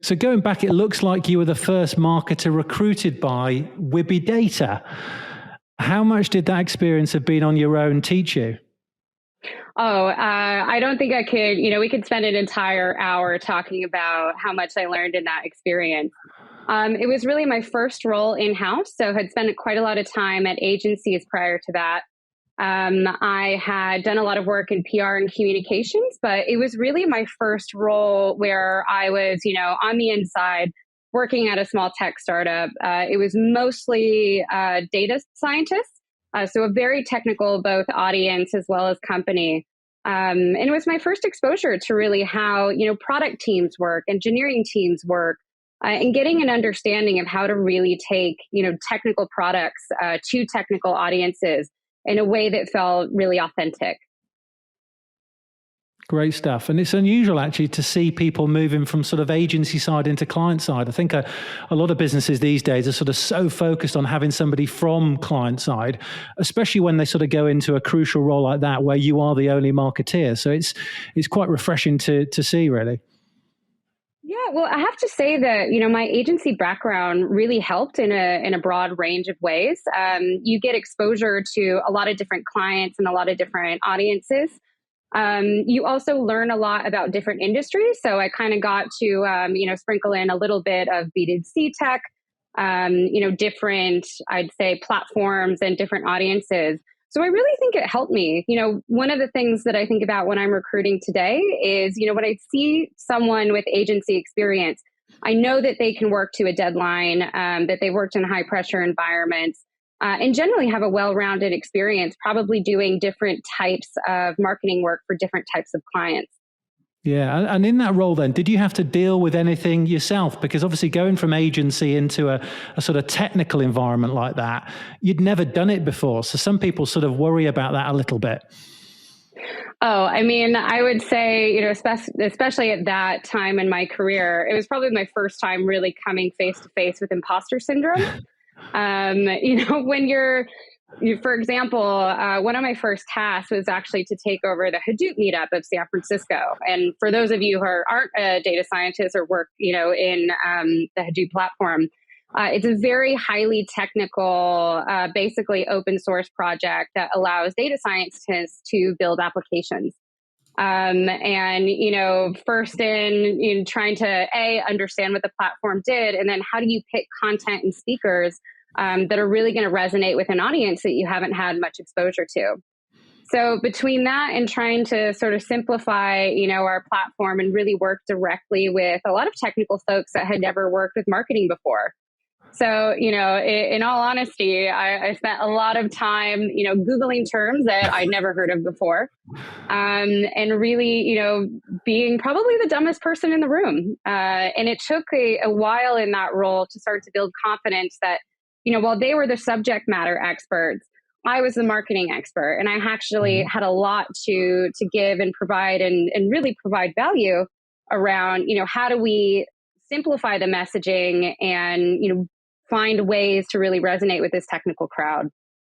So going back, it looks like you were the first marketer recruited by Wibby Data. How much did that experience of being on your own teach you? I don't think I could, we could spend an entire hour talking about how much I learned in that experience. It was really my first role in-house, so had spent quite a lot of time at agencies prior to that. I had done a lot of work in PR and communications, but it was really my first role where I was, on the inside working at a small tech startup. It was mostly data scientists, so a very technical both audience as well as company. And it was my first exposure to really how, product teams work, engineering teams work, and getting an understanding of how to really take, technical products to technical audiences in a way that felt really authentic. Great stuff. And it's unusual actually to see people moving from sort of agency side into client side. I think a lot of businesses these days are sort of so focused on having somebody from client side, especially when they sort of go into a crucial role like that where you are the only marketeer. So it's quite refreshing to see, really. Yeah, well, I have to say that, my agency background really helped in a broad range of ways. You get exposure to a lot of different clients and a lot of different audiences. You also learn a lot about different industries. So I kind of got to, sprinkle in a little bit of B2C tech, different, I'd say, platforms and different audiences. So I really think it helped me. One of the things that I think about when I'm recruiting today is, when I see someone with agency experience, I know that they can work to a deadline, that they worked in high pressure environments, and generally have a well-rounded experience, probably doing different types of marketing work for different types of clients. Yeah. And in that role then, did you have to deal with anything yourself? Because obviously going from agency into a sort of technical environment like that, you'd never done it before. So some people sort of worry about that a little bit. Oh, I would say, especially at that time in my career, it was probably my first time really coming face to face with imposter syndrome. When for example, one of my first tasks was actually to take over the Hadoop meetup of San Francisco. And for those of you who aren't data scientists or work, in the Hadoop platform, it's a very highly technical, basically open source project that allows data scientists to build applications. First in trying to understand what the platform did, and then how do you pick content and speakers that are really going to resonate with an audience that you haven't had much exposure to. So between that and trying to sort of simplify, our platform and really work directly with a lot of technical folks that had never worked with marketing before. So, in all honesty, I spent a lot of time, Googling terms that I'd never heard of before. And really, being probably the dumbest person in the room. And it took a while in that role to start to build confidence that, while they were the subject matter experts, I was the marketing expert. And I actually had a lot to give and provide and really provide value around, how do we simplify the messaging and, find ways to really resonate with this technical crowd.